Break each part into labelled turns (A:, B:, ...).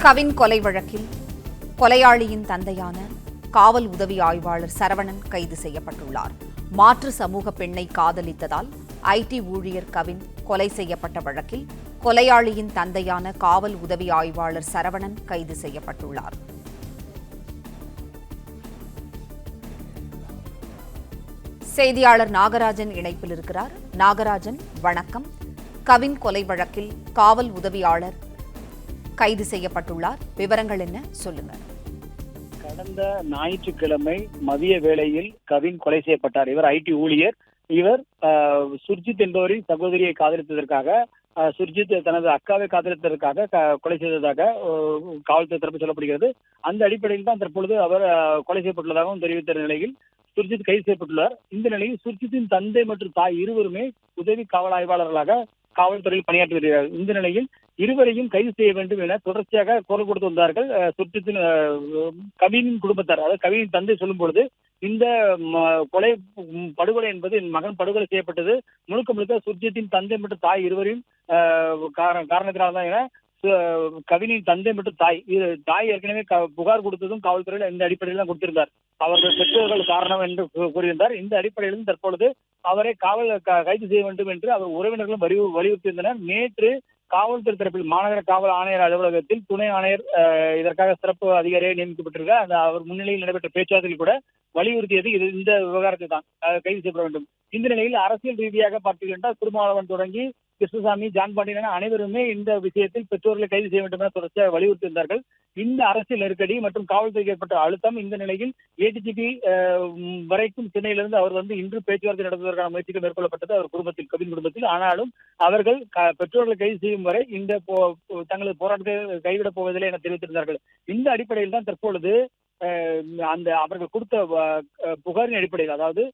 A: கவின் கொலை வழக்கில் கொலையாளியின் தந்தையான காவல் உதவி ஆய்வாளர் சரவணன் கைது செய்யப்பட்டுள்ளார். மாற்று சமூக பெண்ணை காதலித்ததால் ஐடி ஊழியர் கவின் கொலை செய்யப்பட்ட வழக்கில் கொலையாளியின் தந்தையான காவல் உதவி ஆய்வாளர் சரவணன் கைது செய்யப்பட்டுள்ளார். செய்தியாளர் நாகராஜன் இணைப்பில் இருக்கிறார். நாகராஜன், வணக்கம். கவின் கொலை வழக்கில் காவல் உதவியாளர் கைது செய்யப்பட்டுள்ளார். விவரங்கள் என்ன, சொல்லுங்க.
B: கடந்த ஞாயிற்றுக்கிழமை மதிய வேளையில் கவின் கொலை செய்யப்பட்டார். இவர் ஐடி ஊழியர். இவர் சுர்ஜித் என்பவரின் சகோதரியை காதலித்ததற்காக, சுர்ஜித் தனது அக்காவை காதலித்ததற்காக கொலை செய்ததாக காவல்துறை தரப்பு சொல்லப்படுகிறது. அந்த அடிப்படையில் தான் தற்பொழுது அவர் கொலை செய்யப்பட்டுள்ளதாகவும் தெரிவித்த நிலையில் சுர்ஜித் கைது செய்யப்பட்டுள்ளார். இந்த நிலையில் சுர்ஜித்தின் தந்தை மற்றும் தாய் இருவருமே உதவி காவல் ஆய்வாளர்களாக காவல்துறையில் பணியாற்றி வருகிறார்கள். இந்த நிலையில் இருவரையும் கைது செய்ய வேண்டும் என தொடர்ச்சியாக குரல் கொடுத்து வந்தார்கள் சுர்ஜித்தின் கவினின் குடும்பத்தார். அதாவது கவினின் தந்தை சொல்லும் பொழுது, இந்த படுகொலை என்பது என் மகன் படுகொலை செய்யப்பட்டது முழுக்க முழுக்க சுர்ஜித்தின் தந்தை மற்றும் தாய் இருவரையும் காரணத்தினால்தான் என கவினின் தந்தை மற்றும் தாய் ஏற்கனவே புகார் கொடுத்ததும் காவல்துறையில் இந்த அடிப்படையில் தான் கொடுத்திருந்தார். அவர்கள் பெற்றோர்கள் காரணம் என்று கூறியிருந்தார். இந்த அடிப்படையிலும் தற்பொழுது அவரை கைது செய்ய வேண்டும் என்று அவர் உறவினர்களும் வலியுறுத்தியிருந்தனர். நேற்று காவல்துறை தரப்பில் மாநகர காவல் ஆணையர் அலுவலகத்தில் துணை ஆணையர் இதற்காக சிறப்பு அதிகாரியாக நியமிக்கப்பட்டிருக்க அவர் முன்னிலையில் நடைபெற்ற பேச்சுவார்த்தையில் கூட வலியுறுத்தியது இந்த விவகாரத்தை தான் கைது செய்யப்பட வேண்டும். இந்த நிலையில் அரசியல் ரீதியாக பார்த்தீர்கள் திருமாவளவன் தொடங்கி கிருஷ்ணசாமி, ஜான் பாண்டியன் என அனைவருமே இந்த விஷயத்தில் பெற்றோர்களை கைது செய்ய வேண்டும் என தொடர்ச்சியாக வலியுறுத்தியிருந்தார்கள். இந்த அரசியல் நெருக்கடி மற்றும் காவல்துறைக்கு ஏற்பட்ட அழுத்தம், இந்த நிலையில் ஏடிஜிபி வரைக்கும் சென்னையிலிருந்து அவர் இன்று பேச்சுவார்த்தை நடத்துவதற்கான முயற்சிகள் மேற்கொள்ளப்பட்டது அவர் குடும்பத்தில், கவின் குடும்பத்தில். ஆனாலும் அவர்கள் பெற்றோர்களை கைது செய்யும் வரை இந்த தங்களது போராட்டத்தை கைவிடப் போவதில்லை என தெரிவித்திருந்தார்கள். இந்த அடிப்படையில் தான் தற்பொழுது அவர்கள் கொடுத்த புகாரின் அடிப்படையில், அதாவது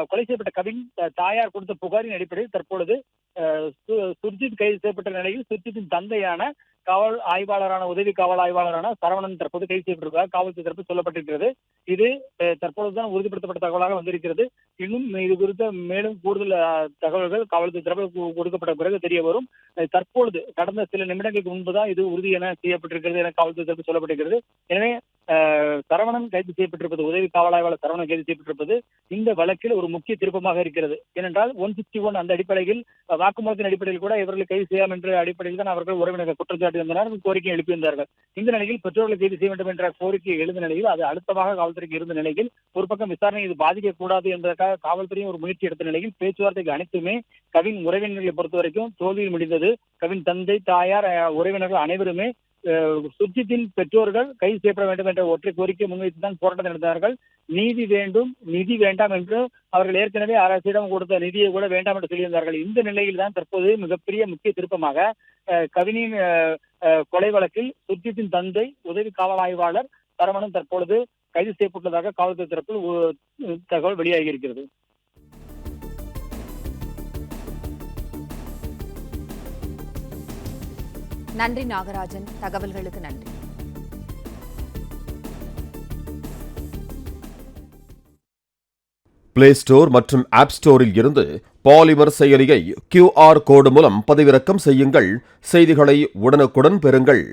B: கொலை செய்யப்பட்ட கவின் தாயார் கொடுத்த புகாரின் அடிப்படையில் தற்பொழுது சுர்ஜித் கைது செய்யப்பட்ட நிலையில் சுர்ஜித்தின் தந்தையான காவல் ஆய்வாளரான உதவி காவல் ஆய்வாளரான சரவணன் தற்போது கைது செய்யப்பட்டிருக்கிறார். காவல்துறை தரப்பு சொல்லப்பட்டிருக்கிறது. இது தற்பொழுதுதான் உறுதிப்படுத்தப்பட்ட தகவலாக வந்திருக்கிறது. இன்னும் இது குறித்த மேலும் கூடுதல் தகவல்கள் காவல்துறை தரப்பு கொடுக்கப்பட்ட பிறகு தெரிய வரும். தற்பொழுது கடந்த சில நிமிடங்களுக்கு முன்புதான் இது உறுதி என செய்யப்பட்டிருக்கிறது என காவல்துறை தரப்பு சொல்லப்பட்டிருக்கிறது. எனவே சரவணன் கைது செய்யப்பட்டிருப்பது, உதவி காவல் ஆய்வாளர் சரவணன் கைது செய்யப்பட்டிருப்பது இந்த வழக்கில் ஒரு முக்கிய திருப்பமாக இருக்கிறது. ஏனென்றால் 161 அந்த அடிப்படையில் வாக்குமூலத்தின் அடிப்படையில் கூட இவர்களை கைது செய்யலாம் என்ற அடிப்படையில் தான் அவர்கள் உறவினர்கள் குற்றச்சாட்டு வந்தனர், கோரிக்கை எழுப்பியிருந்தார்கள். இந்த நிலையில் பெற்றோர்களை கைது செய்ய வேண்டும் என்ற கோரிக்கை எழுந்த நிலையில் அது அழுத்தமாக காவல்துறைக்கு இருந்த நிலையில் ஒரு பக்கம் விசாரணை இது பாதிக்கக்கூடாது என்பதற்காக காவல்துறையும் ஒரு முயற்சி எடுத்த நிலையில் பேச்சுவார்த்தைக்கு அனைத்துமே கவின் உறவினர்களை பொறுத்த வரைக்கும் தோல்வியில் முடிந்தது. கவின் தந்தை, தாயார், உறவினர்கள் அனைவருமே சுர்ஜித்தின் பெற்றோர்கள் கைது செய்யப்பட வேண்டும் என்ற ஒற்றை கோரிக்கை முன்வைத்துதான் போராட்டம் நடத்தினார்கள். நீதி வேண்டும், நிதி வேண்டாம் என்று அவர்கள் ஏற்கனவே அரசிடம் கொடுத்த நிதியை கூட வேண்டாம் என்று சொல்லியிருந்தார்கள். இந்த நிலையில் தான் தற்போது மிகப்பெரிய முக்கிய திருப்பமாக கவினின் கொலை வழக்கில் சுர்ஜித்தின் தந்தை உதவி காவல் ஆய்வாளர் சரவணன் தற்பொழுது கைது செய்யப்பட்டுள்ளதாக காவல்துறை தரப்பில் தகவல் வெளியாகி இருக்கிறது.
A: நன்றி நாகராஜன், தகவல்களுக்கு நன்றி.
C: பிளே ஸ்டோர் மற்றும் ஆப் ஸ்டோரில் இருந்து பாலிமர் செயலியை QR கோடு மூலம் பதிவிறக்கம் செய்யுங்கள். செய்திகளை உடனுக்குடன் பெறுங்கள்.